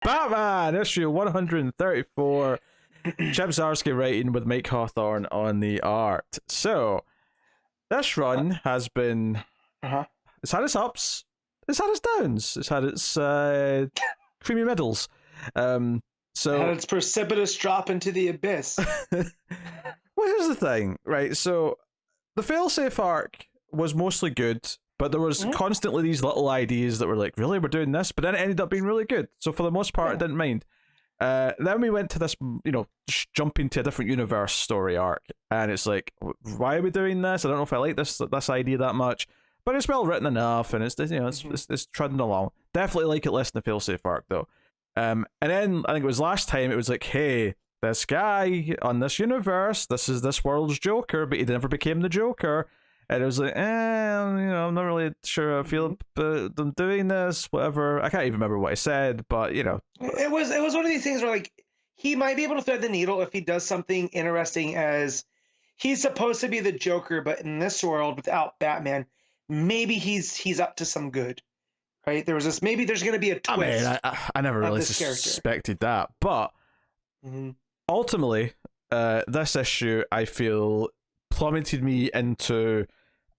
Batman, issue 134. Chip Zdarsky writing with Mike Hawthorne on the art. So, this run has been... It's had its ups, it's had its downs, it's had its creamy middles. So had its precipitous drop into the abyss. Well, here's the thing, right? So, the failsafe arc was mostly good, but there was constantly these little ideas that were like, really, we're doing this? But then it ended up being really good. So for the most part, I didn't mind. Then we went to this, jumping to a different universe story arc. And it's like, why are we doing this? I don't know if I like this idea that much. But it's well written enough, and it's trudging along. Definitely like it less than the failsafe arc, though. And then, I think it was last time, it was like, hey, this guy on this universe, this is this world's Joker, but he never became the Joker. And it was like, I'm not really sure how I feel about them doing this, whatever. I can't even remember what I said, but, It was one of these things where, like, he might be able to thread the needle if he does something interesting as he's supposed to be the Joker, but in this world, without Batman, maybe he's up to some good, right? There was this, maybe there's going to be a twist. I mean, I never really suspected that, but ultimately, this issue, I feel, plummeted me into...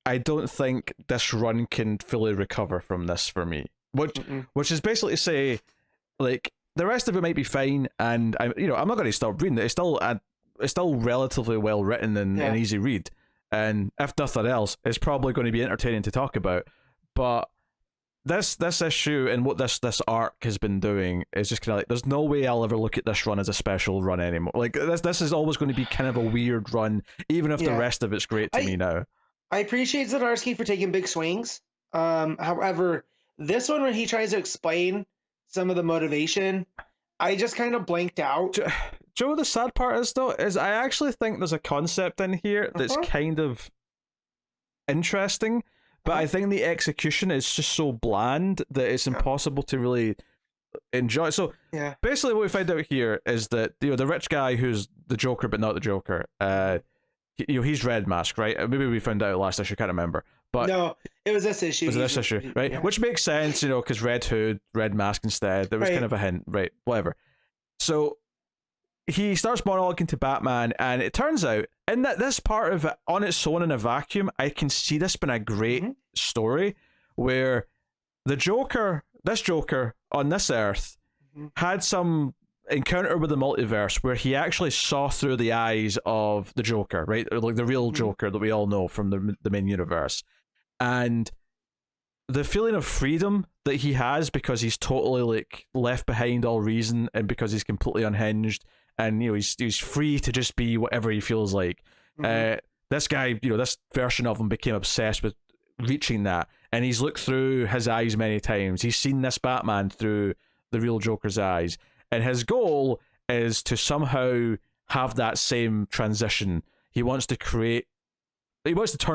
I don't think this run can fully recover from this for me. Which is basically to say, like, the rest of it might be fine, and I'm not going to stop reading it. It's still relatively well written and easy read, and if nothing else, it's probably going to be entertaining to talk about. But this issue and what this arc has been doing is just kind of like, there's no way I'll ever look at this run as a special run anymore. Like, this is always going to be kind of a weird run, even if the rest of it's great to me now. I appreciate Zdarsky for taking big swings. However, this one, when he tries to explain some of the motivation, I just kind of blanked out. Joe, the sad part is, though, is I actually think there's a concept in here that's kind of interesting, but I think the execution is just so bland that it's impossible to really enjoy. So basically what we find out here is that the rich guy who's the Joker but not the Joker, he's Red Mask, right? Maybe we found out last issue, I can't remember. But no, it was this issue. Was this issue, right? Yeah. Which makes sense, because Red Hood, Red Mask instead. There was kind of a hint, right? Whatever. So he starts monologuing to Batman, and it turns out, in that this part of it, on its own in a vacuum, I can see this being a great story where this Joker on this Earth had some encounter with the multiverse where he actually saw through the eyes of the Joker, right? Or like the real Joker that we all know from the main universe. And the feeling of freedom that he has because he's totally like left behind all reason, and because he's completely unhinged, and he's free to just be whatever he feels like. This guy, this version of him became obsessed with reaching that, and he's looked through his eyes many times. He's seen this Batman through the real Joker's eyes. And his goal is to somehow have that same transition. He wants to turn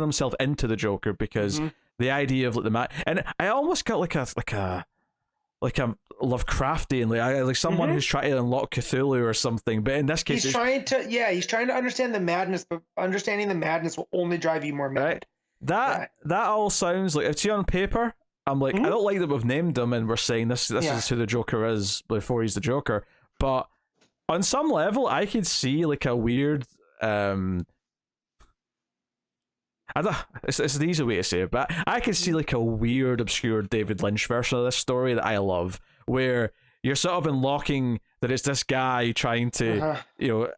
himself into the Joker, because the idea of like and I almost got like a Lovecraftian, like someone who's trying to unlock Cthulhu or something. But in this case, he's trying to understand the madness, but understanding the madness will only drive you more mad. Right? That all sounds like, it's on paper. I'm like, I don't like that we've named him and we're saying this is who the Joker is before he's the Joker. But on some level, I could see like a weird... it's the easy way to say it, but I could see like a weird, obscure David Lynch version of this story that I love, where you're sort of unlocking that it's this guy trying to,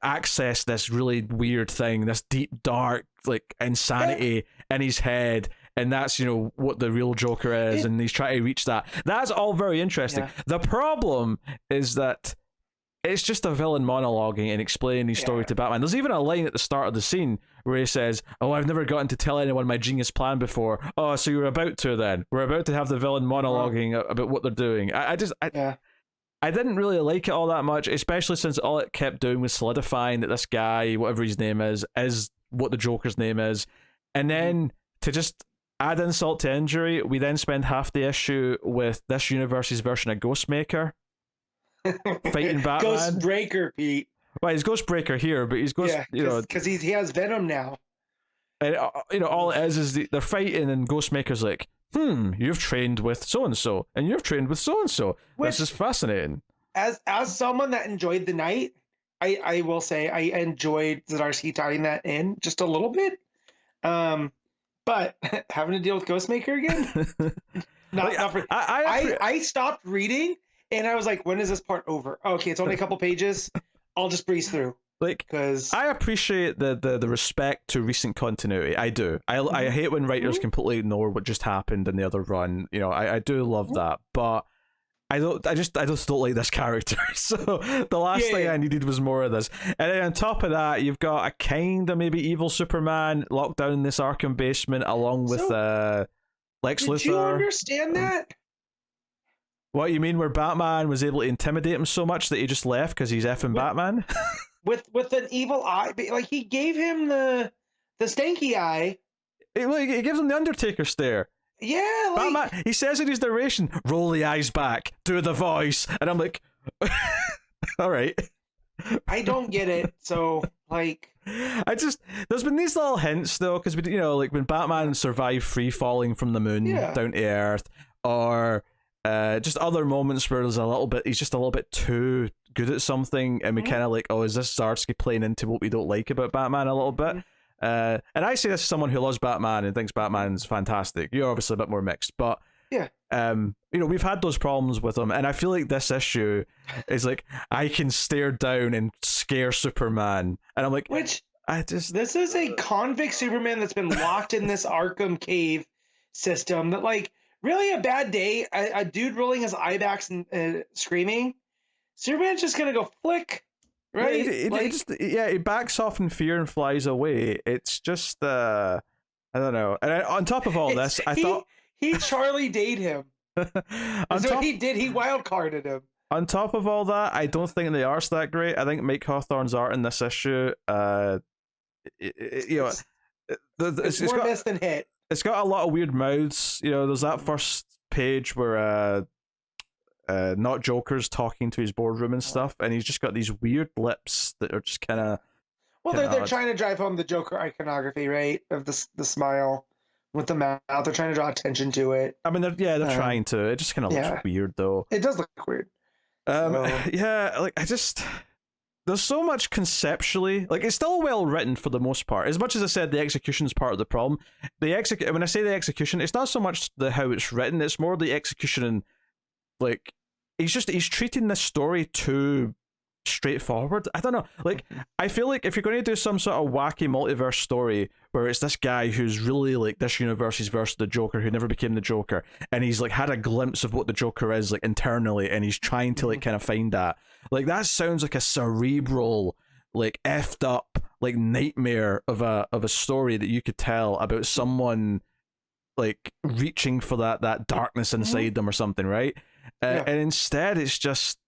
access this really weird thing, this deep, dark, like, insanity in his head. And that's, what the real Joker is, and he's trying to reach that. That's all very interesting. Yeah. The problem is that it's just a villain monologuing and explaining his story to Batman. There's even a line at the start of the scene where he says, "Oh, I've never gotten to tell anyone my genius plan before." Oh, so you're about to then. We're about to have the villain monologuing about what they're doing. I didn't really like it all that much, especially since all it kept doing was solidifying that this guy, whatever his name is what the Joker's name is. And then to just add insult to injury, we then spend half the issue with this universe's version of Ghostmaker fighting Batman. Ghostbreaker, Pete. Well, he's Ghostbreaker here, but he's because he has Venom now. And all it is they're fighting, and Ghostmaker's like, you've trained with so and so, and you've trained with so and so. This is fascinating. as someone that enjoyed the night, I will say I enjoyed Zdarsky tying that in just a little bit. But having to deal with Ghostmaker again, not for. I stopped reading and I was like, when is this part over? Okay, it's only a couple pages. I'll just breeze through. Like, because I appreciate the respect to recent continuity. I do. I hate when writers completely ignore what just happened in the other run. You know, I do love that, but I just don't like this character. So the last thing I needed was more of this. And then on top of that, you've got a kind of maybe evil Superman locked down in this Arkham basement along with Lex Luthor. Did you understand that? What you mean? Where Batman was able to intimidate him so much that he just left because he's effing Batman? with an evil eye, like he gave him the stanky eye. He gives him the Undertaker stare. Yeah, like, Batman, he says in his narration, roll the eyes back, do the voice, and I'm like, all right. I don't get it. So, like, there's been these little hints though, because like when Batman survived free falling from the moon down to Earth, or just other moments where he's just a little bit too good at something, and we kind of like, oh, is this Zdarsky playing into what we don't like about Batman a little bit? And I say this as someone who loves Batman and thinks Batman's fantastic. You're obviously a bit more mixed, but we've had those problems with him, and I feel like this issue is like, I can stare down and scare Superman, and I'm like, this is a convict Superman that's been locked in this Arkham cave system. That, like, really a bad day, a dude rolling his eye backs and screaming, Superman's just gonna go flick. Right, he backs off in fear and flies away. It's just, I don't know. And on top of all this, I thought he Charlie Dayed him. That's what he did. He wild carded him. On top of all that, I don't think the art's that great. I think Mike Hawthorne's art in this issue, it's more miss than hit. It's got a lot of weird mouths. There's that first page where not Joker's talking to his boardroom and stuff, and he's just got these weird lips that are just kind of. Well, they're trying to drive home the Joker iconography, right? Of the smile with the mouth. They're trying to draw attention to it. I mean, they're trying to. It just kind of looks weird, though. It does look weird. There's so much conceptually. Like, it's still well written for the most part. As much as I said, the execution's part of the problem. When I say the execution, it's not so much how it's written. It's more the execution and, like, he's treating this story too straightforward. I don't know. Like, I feel like if you're going to do some sort of wacky multiverse story where it's this guy who's really like this universe's version of the Joker who never became the Joker, and he's like had a glimpse of what the Joker is like internally, and he's trying to like kind of find that. Like, that sounds like a cerebral, like effed up, like nightmare of a story that you could tell about someone like reaching for that darkness inside them or something, right? And instead it's just,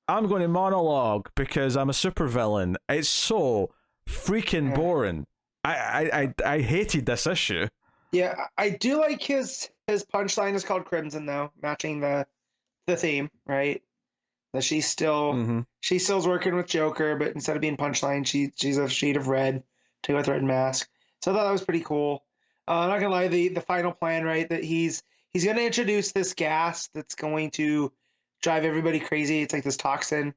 I'm going to monologue because I'm a supervillain. It's so freaking boring. I hated this issue. Yeah, I do like his punchline is called Crimson, though, matching the theme, right? That she's still's working with Joker, but instead of being punchline, she's a shade of red to go with red mask. So I thought that was pretty cool. I'm not gonna lie, the final plan, right? That he's going to introduce this gas that's going to drive everybody crazy. It's like this toxin.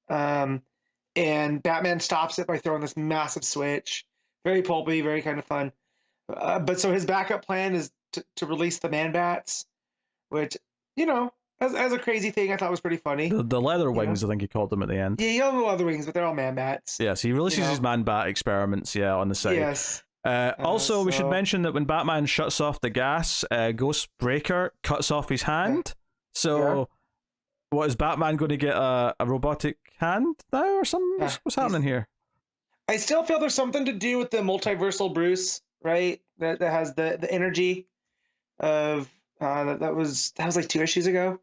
And Batman stops it by throwing this massive switch. Very pulpy, very kind of fun. But so his backup plan is to release the Man-Bats, which, as a crazy thing, I thought was pretty funny. The leather wings, I think he called them at the end. Yeah, he called them the leather wings, but they're all Man-Bats. Yeah, so he releases his Man-Bat experiments, on the side. Yes. Also, we should mention that when Batman shuts off the gas, Ghost Breaker cuts off his hand. So, what, is Batman going to get a robotic hand now or something? What's happening here? I still feel there's something to do with the multiversal Bruce, right? That has the energy of that was like 2 issues ago.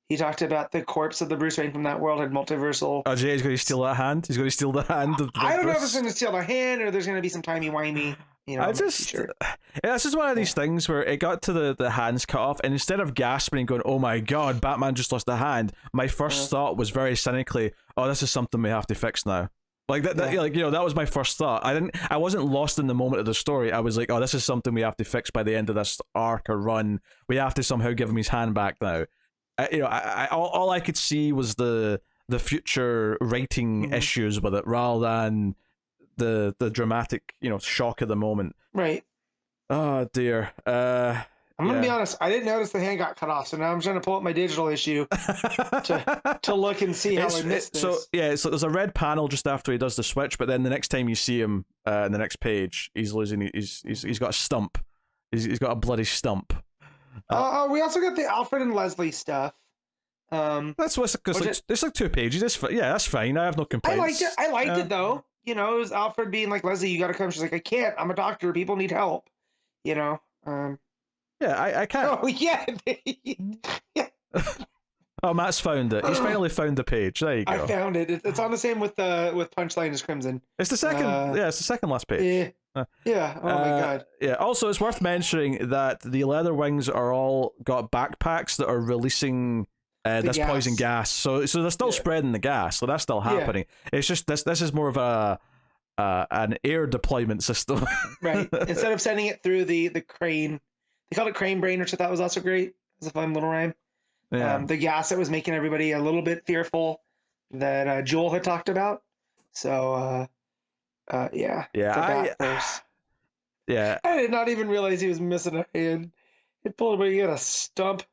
He talked about the corpse of the Bruce Wayne from that world had multiversal. Oh, Jay's going to steal that hand? He's going to steal the hand of the I don't know Bruce? if it's going to steal the hand or there's going to be some timey-wimey. This is one of these things where it got to the hands cut off, and instead of gasping and going, oh my god, Batman just lost a hand, my first thought was very cynically, oh, this is something we have to fix now. Like that was my first thought. I wasn't lost in the moment of the story. I was like, oh, this is something we have to fix by the end of this arc or run. We have to somehow give him his hand back now. all I could see was the future writing issues with it rather than the dramatic shock of the moment. Right. Oh dear. I'm gonna be honest. I didn't notice the hand got cut off, so now I'm trying to pull up my digital issue to look and see how I missed this. So there's a red panel just after he does the switch, but then the next time you see him in the next page, he's losing. He's got a stump. He's got a bloody stump. We also got the Alfred and Leslie stuff. That's what's it's like 2 pages. That's fine. I have no complaints. I liked it though. It was Alfred being like, Leslie, you gotta come. She's like, I can't. I'm a doctor. People need help. Yeah, I can't. Oh yeah. Yeah. Oh, Matt's found it. He's finally found the page. There you go. I found it. It's on the same with Punchline as Crimson. It's the second. It's the second last page. Yeah. Oh my god. Yeah. Also, it's worth mentioning that the leather wings are all got backpacks that are releasing this gas. Poison gas. So they're still spreading the gas. So that's still happening. Yeah. It's just this is more of an air deployment system. Right. Instead of sending it through the crane, they called it crane brain, which I thought was also great. It was a fun little rhyme. Yeah. The gas that was making everybody a little bit fearful that Joel had talked about. So, yeah. Yeah. Yeah. I did not even realize he was missing a hand. He pulled away, he had a stump.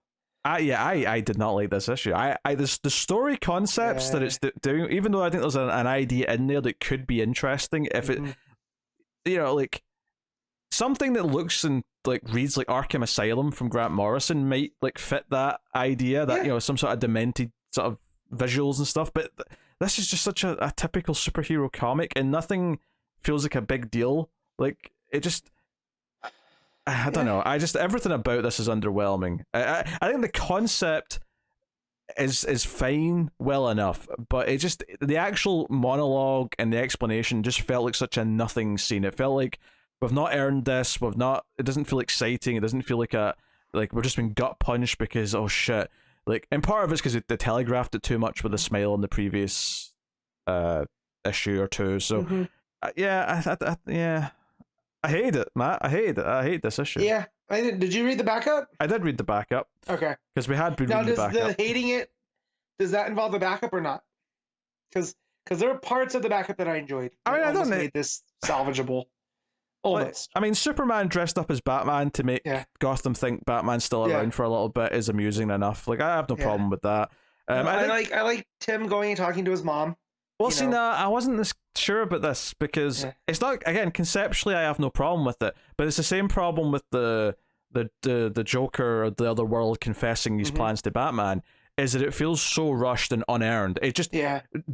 I did not like this issue. The story concepts that it's doing, even though I think there's an idea in there that could be interesting, if it, like something that looks and like reads like Arkham Asylum from Grant Morrison might like fit that idea that some sort of demented sort of visuals and stuff. But this is just such a typical superhero comic, and nothing feels like a big deal. Like it just. I don't know. Everything about this is underwhelming. I think the concept is fine, well enough, but the actual monologue and the explanation just felt like such a nothing scene. It felt like we've not earned this. It doesn't feel exciting. It doesn't feel like we're just being gut punched because oh shit. Like, and part of it's because they telegraphed it too much with a smile in the previous issue or two. So I hate it, Matt. I hate it. I hate this issue. Yeah, I did. Did you read the backup? I did read the backup. Okay. Because we had been reading the backup. Now, does the hating it, does that involve the backup or not? Because there are parts of the backup that I enjoyed. I mean, I don't made this salvageable. Almost. I mean, Superman dressed up as Batman to make Gotham think Batman's still around for a little bit is amusing enough. Like, I have no problem with that. I like Tim going and talking to his mom. Well, see, now I wasn't this sure about this because it's not, again, conceptually I have no problem with it, but it's the same problem with the Joker or the other world confessing these plans to Batman, is that it feels so rushed and unearned. It just,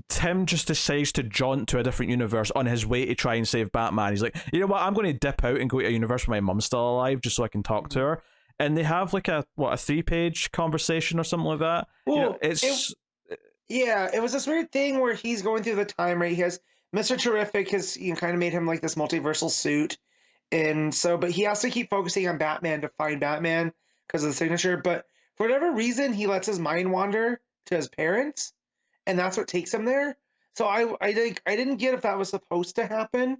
Tim just decides to jaunt to a different universe on his way to try and save Batman. He's like, you know what, I'm going to dip out and go to a universe where my mum's still alive just so I can talk to her. And they have like a 3-page conversation or something like that. Well, it was this weird thing where he's going through the time, right? He has Mr. Terrific has kind of made him like this multiversal suit. And so, but he has to keep focusing on Batman to find Batman because of the signature. But for whatever reason, he lets his mind wander to his parents, and that's what takes him there. So I didn't get if that was supposed to happen,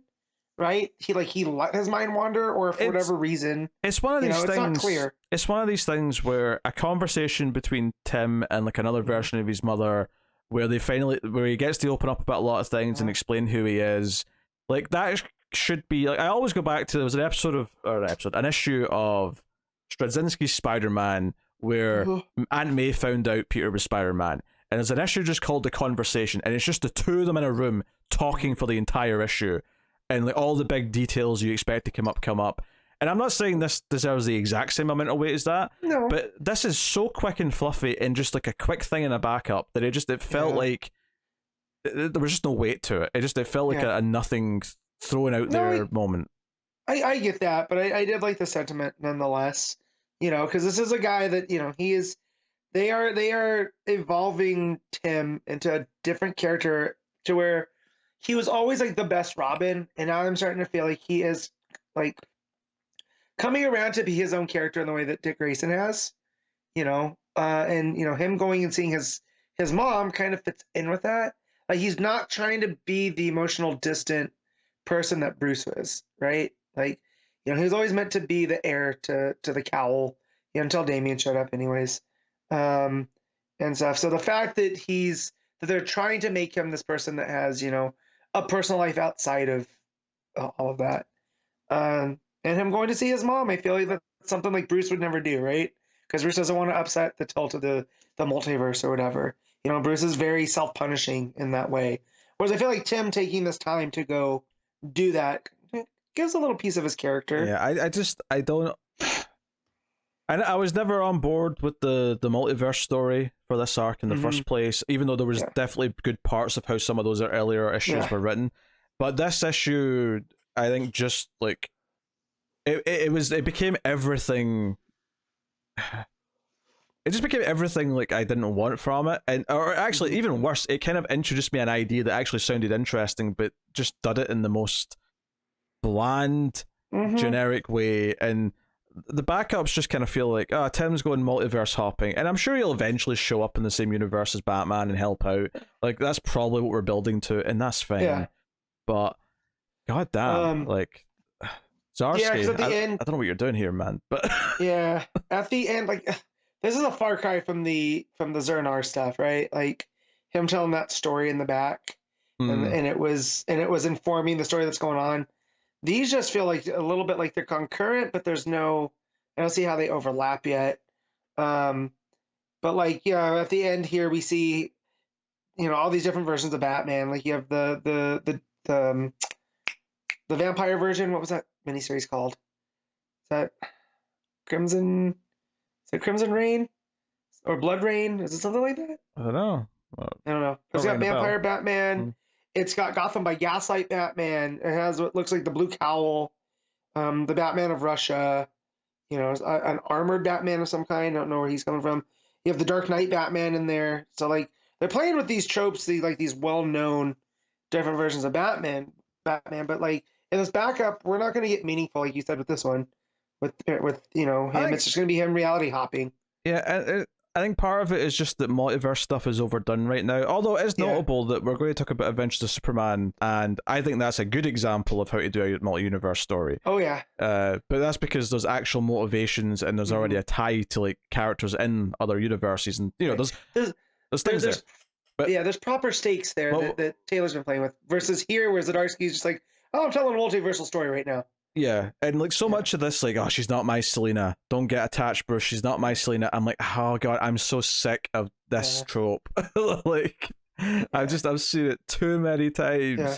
right? He let his mind wander, or for whatever reason. It's one of these things. It's not clear. It's one of these things where a conversation between Tim and like another version of his mother, where he gets to open up about a lot of things and explain who he is, like that should be like, I always go back to, there was an issue of Straczynski's Spider-Man where Aunt May found out Peter was Spider-Man, and there's an issue just called The Conversation, and it's just the two of them in a room talking for the entire issue, and like all the big details you expect to come up. And I'm not saying this deserves the exact same amount of weight as that, but this is so quick and fluffy and just like a quick thing in a backup that it felt like there was just no weight to it. It felt like a nothing thrown out there moment. I get that, but I did like the sentiment nonetheless. Because this is a guy that they are evolving Tim into a different character to where he was always like the best Robin, and now I'm starting to feel like he is like coming around to be his own character in the way that Dick Grayson has, and him going and seeing his mom kind of fits in with that. Like, he's not trying to be the emotional distant person that Bruce was, right? Like, he was always meant to be the heir to the cowl, until Damian showed up anyways. and stuff. So the fact that they're trying to make him this person that has, a personal life outside of all of that, and him going to see his mom, I feel like that's something like Bruce would never do, right? Because Bruce doesn't want to upset the tilt of the multiverse or whatever. Bruce is very self-punishing in that way. Whereas I feel like Tim taking this time to go do that gives a little piece of his character. Yeah, I don't. I was never on board with the multiverse story for this arc in the first place, even though there was definitely good parts of how some of those earlier issues were written. But this issue, I think, just like it became everything. It just became everything like I didn't want from it, or actually even worse, it kind of introduced me an idea that actually sounded interesting, but just did it in the most bland, generic way. And the backups just kind of feel like, Tim's going multiverse hopping, and I'm sure he'll eventually show up in the same universe as Batman and help out. Like, that's probably what we're building to, and that's fine. Yeah. But goddamn, like Zdarsky, at the end, I don't know what you're doing here, man. But yeah, at the end, like this is a far cry from the Zernar stuff, right? Like him telling that story in the back, and it was informing the story that's going on. These just feel like a little bit like they're concurrent, but I don't see how they overlap yet. But like, at the end here we see, all these different versions of Batman. Like you have the vampire version. What was that miniseries called? Is that Crimson? Is it Crimson Rain or Blood Rain? Is it something like that? I don't know. I don't know. It's got Vampire Batman. It's got Gotham by Gaslight Batman. It has what looks like the Blue Cowl, the Batman of Russia. An armored Batman of some kind. I don't know where he's coming from. You have the Dark Knight Batman in there. So like they're playing with these tropes, these well-known different versions of Batman. But like in this backup, we're not going to get meaningful, like you said with this one. With him, it's just going to be him reality hopping. Yeah, I think part of it is just that multiverse stuff is overdone right now. Although it is notable that we're going to talk about Adventures of Superman, and I think that's a good example of how to do a multi-universe story. Oh yeah. But that's because there's actual motivations and there's already a tie to like characters in other universes, and there's things there. But there's proper stakes there that Taylor's been playing with. Versus here, where Zdarsky's just like, I'm telling a multiversal story right now. Yeah, and like so much of this, like, she's not my Selena. Don't get attached, Bruce. She's not my Selena. I'm like, oh god, I'm so sick of this trope. Like, I've seen it too many times. Yeah,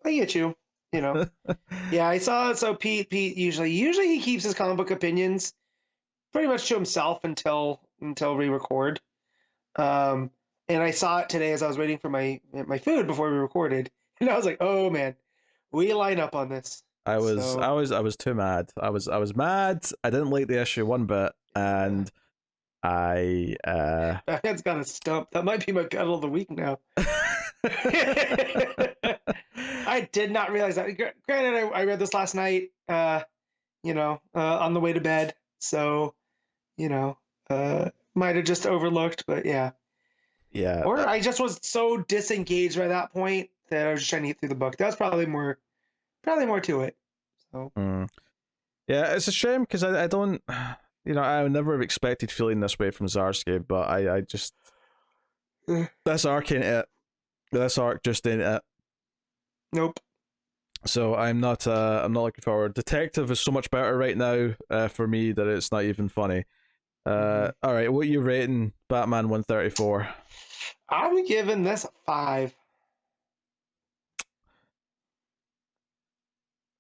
I get you. Yeah, I saw it. So Pete usually he keeps his comic book opinions pretty much to himself until we record. And I saw it today as I was waiting for my food before we recorded, and I was like, oh man, we line up on this. I was too mad. I was mad. I didn't like the issue one bit, and Batman's got a stump. That might be my battle of the week now. I did not realize that. Granted, I read this last night. On the way to bed. So, might have just overlooked, but yeah. Yeah. Or I just was so disengaged by that point that I was just trying to get through the book. That's probably more to it. So yeah, it's a shame because I don't, I would never have expected feeling this way from Zdarsky, but I just this arc ain't it. This arc just ain't it. Nope. So I'm not looking forward. Detective is so much better right now for me that it's not even funny. All right, what are you rating Batman 134? I'm giving this a 5.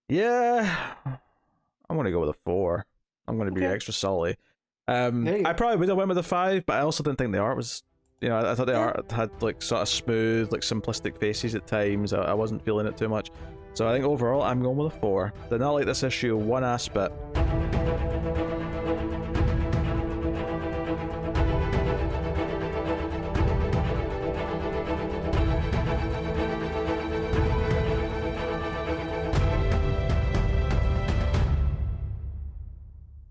Yeah, I'm gonna go with a 4. I'm gonna be extra solid. I probably would have went with a 5, but I also didn't think the art was, I thought the art had like sort of smooth, like simplistic faces at times. I wasn't feeling it too much, so I think overall I'm going with a 4. Did not like this issue one aspect.